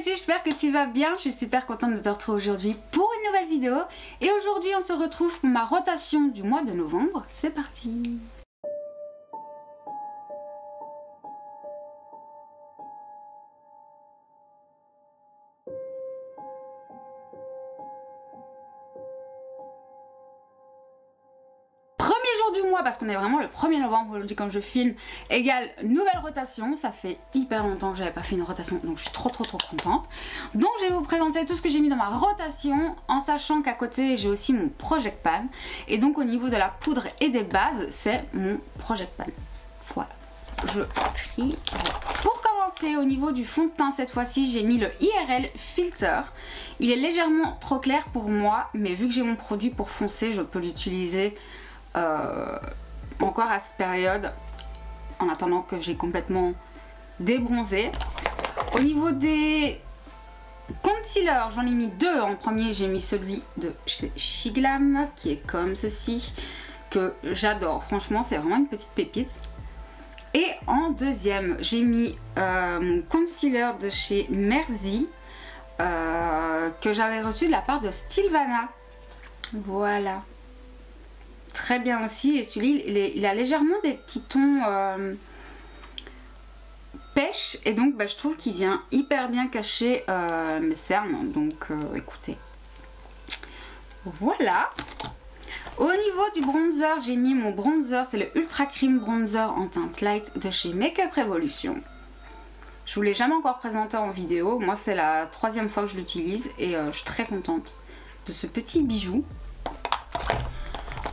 j'espère que tu vas bien. Je suis super contente de te retrouver aujourd'hui pour une nouvelle vidéo. Et aujourd'hui on se retrouve pour ma rotation du mois de novembre. C'est parti! Du mois, parce qu'on est vraiment le 1er novembre aujourd'hui quand je filme, égale nouvelle rotation. Ça fait hyper longtemps que j'avais pas fait une rotation, donc je suis trop contente. Donc je vais vous présenter tout ce que j'ai mis dans ma rotation, en sachant qu'à côté j'ai aussi mon Project Pan, et donc au niveau de la poudre et des bases c'est mon Project Pan. Voilà, je trie. Pour commencer, au niveau du fond de teint, cette fois-ci j'ai mis le IRL Filter. Il est légèrement trop clair pour moi, mais vu que j'ai mon produit pour foncer, je peux l'utiliser encore à cette période en attendant que j'ai complètement débronzé. Au niveau des concealers, j'en ai mis deux. En premier j'ai mis celui de chez Shiglam qui est comme ceci, que j'adore, franchement c'est vraiment une petite pépite. Et en deuxième j'ai mis mon concealer de chez Mersey que j'avais reçu de la part de Stilvana. Voilà, très bien aussi. Et celui-là il a légèrement des petits tons pêche, et donc je trouve qu'il vient hyper bien cacher mes cernes. Donc écoutez, voilà. Au niveau du bronzer, j'ai mis mon bronzer, c'est le Ultra Cream Bronzer en teinte light de chez Makeup Revolution. Je vous l'ai jamais encore présenté en vidéo, moi c'est la 3e fois que je l'utilise et je suis très contente de ce petit bijou.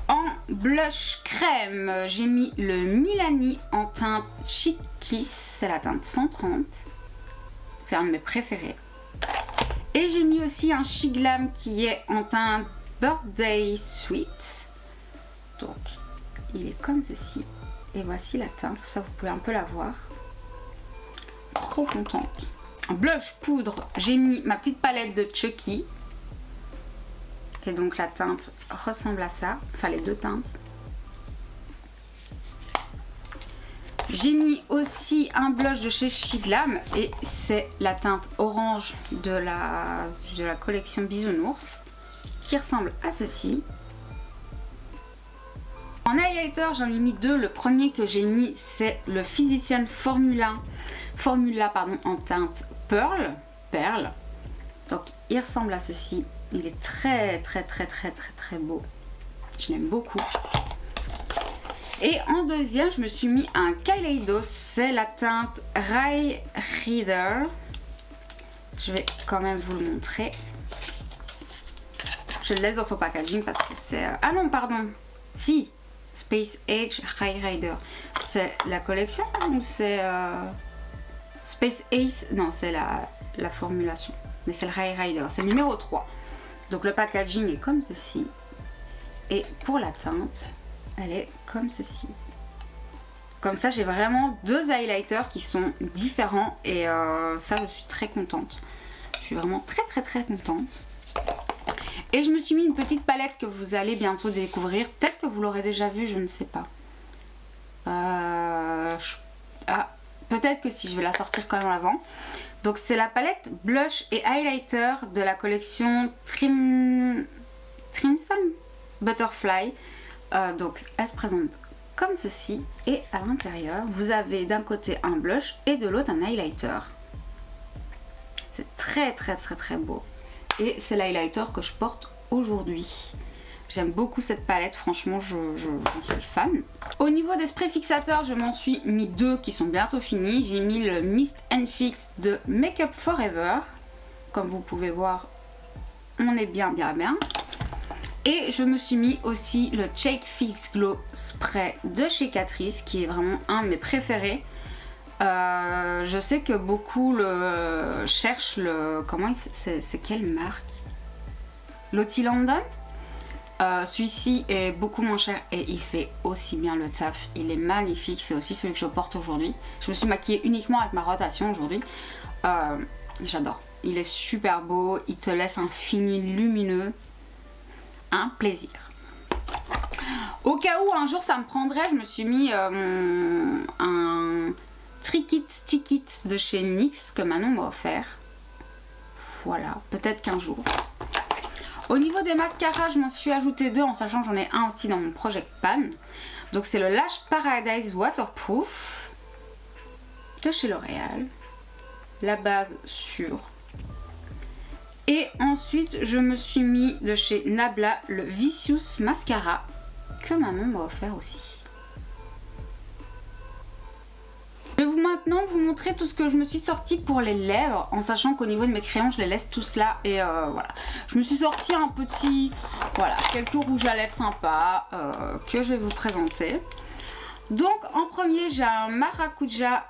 En blush crème, j'ai mis le Milani en teinte Chic Kiss, c'est la teinte 130, c'est un de mes préférés. Et j'ai mis aussi un Shiglam qui est en teinte Birthday Sweet, donc il est comme ceci, et voici la teinte, ça vous pouvez un peu la voir. Trop contente. En blush poudre, j'ai mis ma petite palette de Chucky. Et donc la teinte ressemble à ça, enfin les deux teintes. J'ai mis aussi un blush de chez Shiglam et c'est la teinte orange de la collection Bisounours qui ressemble à ceci. En highlighter, j'en ai mis deux. Le premier que j'ai mis c'est le Physician Formula en teinte perle. Donc il ressemble à ceci. Il est très beau. Je l'aime beaucoup. Et en deuxième, je me suis mis un Kaleidos. C'est la teinte Ray Reader. Je vais quand même vous le montrer. Je le laisse dans son packaging parce que c'est... Ah non, pardon. Si. Space Age Ray Rider. C'est la collection ou c'est... Space Ace? Non, c'est la formulation. Mais c'est le Ray Rider. C'est le numéro 3. Donc le packaging est comme ceci. Et pour la teinte, elle est comme ceci. Comme ça, j'ai vraiment deux highlighters qui sont différents. Et ça, je suis très contente. Je suis vraiment très contente. Et je me suis mis une petite palette que vous allez bientôt découvrir. Peut-être que vous l'aurez déjà vue, je ne sais pas. Peut-être que si, je vais la sortir quand même avant. Donc c'est la palette blush et highlighter de la collection Trimson Butterfly. Donc elle se présente comme ceci. Et à l'intérieur, vous avez d'un côté un blush et de l'autre un highlighter. C'est très beau. Et c'est l'highlighter que je porte aujourd'hui. J'aime beaucoup cette palette, franchement j'en suis fan. Au niveau des sprays fixateurs, je m'en suis mis deux qui sont bientôt finis. J'ai mis le Mist and Fix de Makeup Forever. Comme vous pouvez voir, on est bien. Et je me suis mis aussi le Shake Fix Glow Spray de chez Catrice, qui est vraiment un de mes préférés. Je sais que beaucoup cherchent le... Comment c'est quelle marque? Lottie London. Celui-ci est beaucoup moins cher et il fait aussi bien le taf. Il est magnifique, c'est aussi celui que je porte aujourd'hui. Je me suis maquillée uniquement avec ma rotation aujourd'hui. J'adore. Il est super beau, il te laisse un fini lumineux. Un plaisir. Au cas où un jour ça me prendrait, je me suis mis un Trick It Stick It de chez NYX que Manon m'a offert. voilà, peut-être qu'un jour. Au niveau des mascaras, je m'en suis ajouté 2 en sachant que j'en ai un aussi dans mon Project Pan. Donc c'est le Lash Paradise Waterproof de chez L'Oréal. La base sûre. Et ensuite je me suis mis de chez Nabla le Vicious Mascara que Manon m'a offert aussi. Je vais maintenant vous montrer tout ce que je me suis sorti pour les lèvres, en sachant qu'au niveau de mes crayons je les laisse tous là et voilà. Je me suis sorti un petit, voilà, quelques rouges à lèvres sympas que je vais vous présenter. Donc en premier j'ai un Maracuja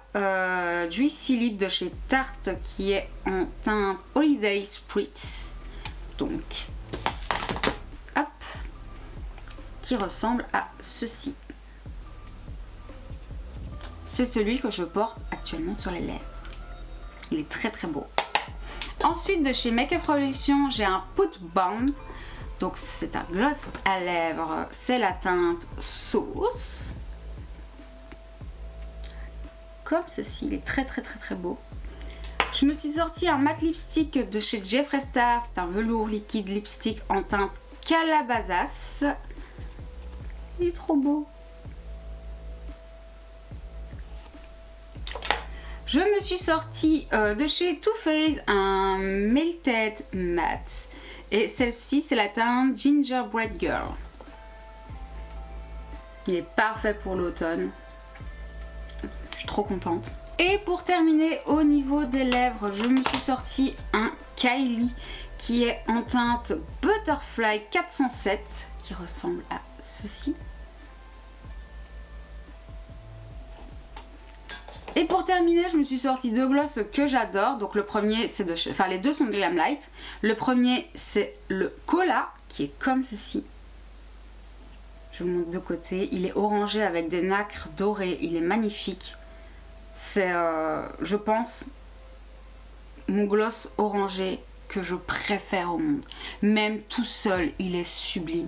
Juicy Lip de chez Tarte qui est en teinte Holiday Spritz. Donc hop, qui ressemble à ceci. C'est celui que je porte actuellement sur les lèvres. Il est très très beau. Ensuite de chez Makeup Revolution j'ai un Put Balm. Donc c'est un gloss à lèvres. C'est la teinte Sauce. Comme ceci. Il est très très très très beau. Je me suis sorti un matte lipstick de chez Jeffree Star. C'est un velours liquide lipstick en teinte Calabazas. Il est trop beau. Je me suis sortie de chez Too Faced un Melted Matte. Et celle-ci, c'est la teinte Gingerbread Girl. Il est parfait pour l'automne. Je suis trop contente. Et pour terminer, au niveau des lèvres, je me suis sortie un Kylie qui est en teinte Butterfly 407 qui ressemble à ceci. Et pour terminer, je me suis sorti 2 gloss que j'adore. Donc le premier, c'est de chez... Enfin, les deux sont de Glamlite. Le premier, c'est le Cola, qui est comme ceci. Je vous montre de côté. Il est orangé avec des nacres dorées. Il est magnifique. C'est, je pense, mon gloss orangé que je préfère au monde. Même tout seul, il est sublime.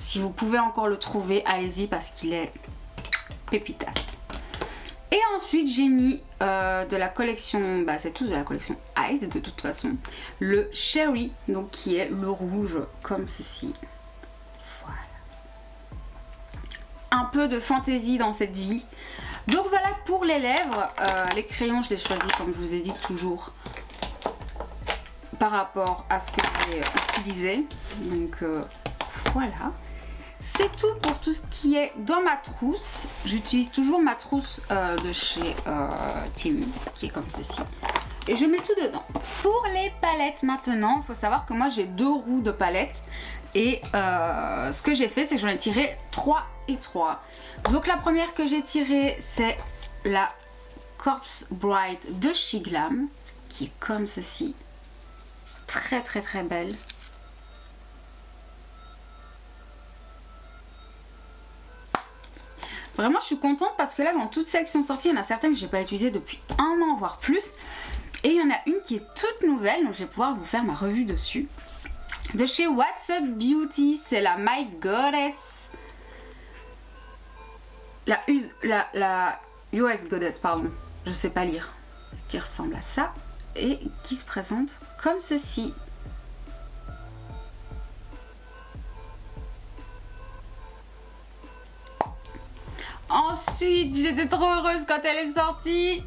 Si vous pouvez encore le trouver, allez-y parce qu'il est pépitasse. Et ensuite j'ai mis de la collection, bah c'est tout de la collection Eyes de toute façon, le Cherry, donc qui est le rouge comme ceci. Voilà. Un peu de fantaisie dans cette vie. Donc voilà pour les lèvres. Les crayons je les choisis comme je vous ai dit toujours par rapport à ce que j'ai utilisé. Donc voilà. C'est tout pour tout ce qui est dans ma trousse. J'utilise toujours ma trousse de chez Temu, qui est comme ceci. Et je mets tout dedans. Pour les palettes maintenant, il faut savoir que moi j'ai 2 roues de palettes. Et ce que j'ai fait, c'est que j'en ai tiré 3 et 3. Donc la première que j'ai tirée, c'est la Corpse Bright de chez Glam, qui est comme ceci. Très très très belle. Vraiment je suis contente parce que là dans toutes celles qui sont sorties, il y en a certaines que je n'ai pas utilisées depuis 1 an voire plus. Et il y en a une qui est toute nouvelle, donc je vais pouvoir vous faire ma revue dessus. De chez What's Up Beauty, c'est la My Goddess. La US Goddess, pardon, je sais pas lire. Qui ressemble à ça et qui se présente comme ceci. Ensuite, j'étais trop heureuse quand elle est sortie.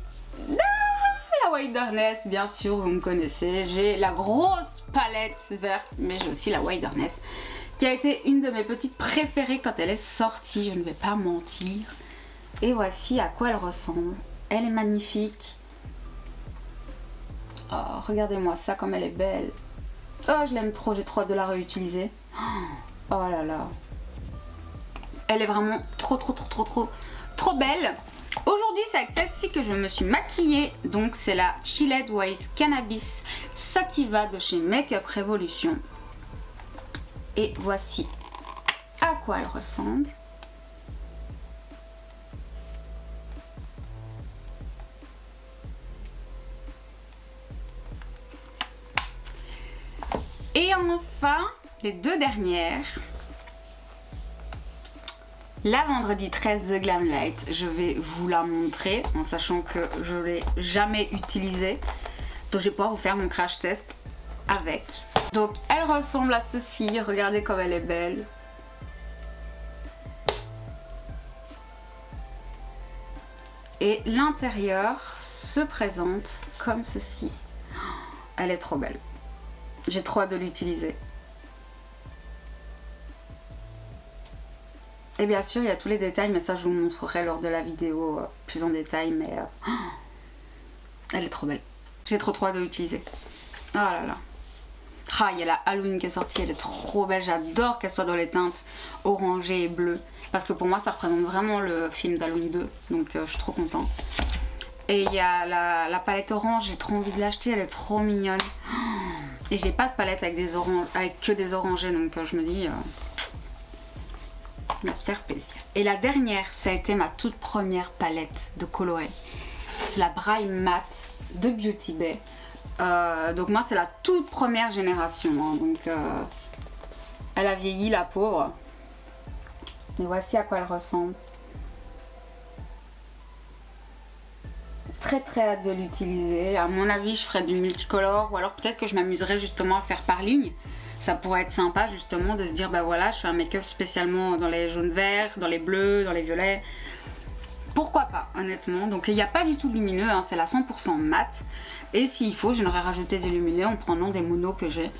La Wilderness, bien sûr, vous me connaissez. J'ai la grosse palette verte, mais j'ai aussi la Wilderness, qui a été une de mes petites préférées quand elle est sortie, je ne vais pas mentir. Et voici à quoi elle ressemble. Elle est magnifique. Oh, regardez-moi ça, comme elle est belle. Oh, je l'aime trop, j'ai trop hâte de la réutiliser. Oh là là. Elle est vraiment trop belle. Aujourd'hui c'est avec celle-ci que je me suis maquillée. Donc c'est la Chilled Ways Cannabis Sativa de chez Makeup Revolution. Et voici à quoi elle ressemble. Et enfin les 2 dernières. La vendredi 13 de Glamlite, je vais vous la montrer en sachant que je ne l'ai jamais utilisée. Donc je vais pouvoir vous faire mon crash test avec. Donc elle ressemble à ceci, regardez comme elle est belle. Et l'intérieur se présente comme ceci. Elle est trop belle. J'ai trop hâte de l'utiliser. Et bien sûr, il y a tous les détails, mais ça je vous montrerai lors de la vidéo plus en détail. Mais elle est trop belle. J'ai trop hâte de l'utiliser. Oh là là. Ah, il y a la Halloween qui est sortie, elle est trop belle. J'adore qu'elle soit dans les teintes orangées et bleues. Parce que pour moi, ça représente vraiment le film d'Halloween 2. Donc je suis trop contente. Et il y a la palette orange, j'ai trop envie de l'acheter, elle est trop mignonne. Et j'ai pas de palette avec des oranges, avec que des orangés, donc je me dis... on va se faire plaisir. Et la dernière, ça a été ma toute première palette de colorer. C'est la Braille Matte de Beauty Bay. Donc moi c'est la toute première génération. Hein, donc elle a vieilli la pauvre. Mais voici à quoi elle ressemble. Très hâte de l'utiliser. À mon avis je ferai du multicolore. Ou alors peut-être que je m'amuserai justement à faire par ligne. Ça pourrait être sympa justement de se dire bah voilà je fais un make-up spécialement dans les jaunes verts, dans les bleus, dans les violets. Pourquoi pas honnêtement. Donc il n'y a pas du tout de lumineux, hein, c'est la 100% mat. Et s'il faut je n'aurais rajouté des lumineux en prenant des monos que j'ai.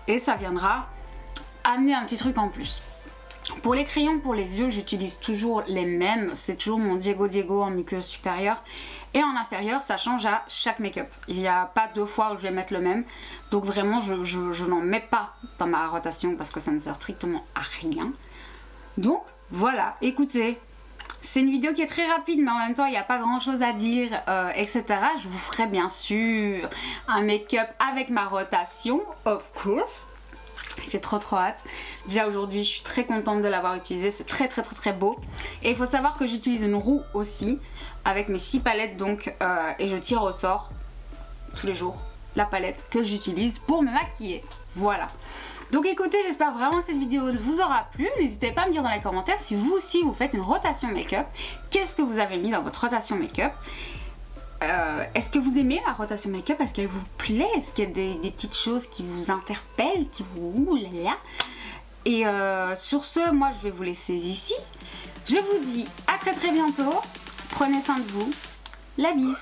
Et ça viendra amener un petit truc en plus. Pour les crayons pour les yeux j'utilise toujours les mêmes. C'est toujours mon Diego en muqueuse supérieure. Et en inférieur ça change à chaque make-up. Il n'y a pas 2 fois où je vais mettre le même. Donc vraiment je n'en mets pas dans ma rotation parce que ça ne sert strictement à rien. Donc voilà, écoutez, c'est une vidéo qui est très rapide mais en même temps il n'y a pas grand chose à dire, etc. Je vous ferai bien sûr un make-up avec ma rotation, of course. J'ai trop hâte. Déjà aujourd'hui je suis très contente de l'avoir utilisé, c'est très beau. Et il faut savoir que j'utilise une roue aussi avec mes 6 palettes donc et je tire au sort tous les jours la palette que j'utilise pour me maquiller. Voilà. Donc écoutez, j'espère vraiment que cette vidéo vous aura plu. N'hésitez pas à me dire dans les commentaires si vous aussi vous faites une rotation make-up. Qu'est-ce que vous avez mis dans votre rotation make-up? Est-ce que vous aimez la rotation make-up? Est-ce qu'elle vous plaît? Est-ce qu'il y a des petites choses qui vous interpellent, qui vous... Ouh là là. Et sur ce, moi je vais vous laisser ici. Je vous dis à très bientôt. Prenez soin de vous. La bise.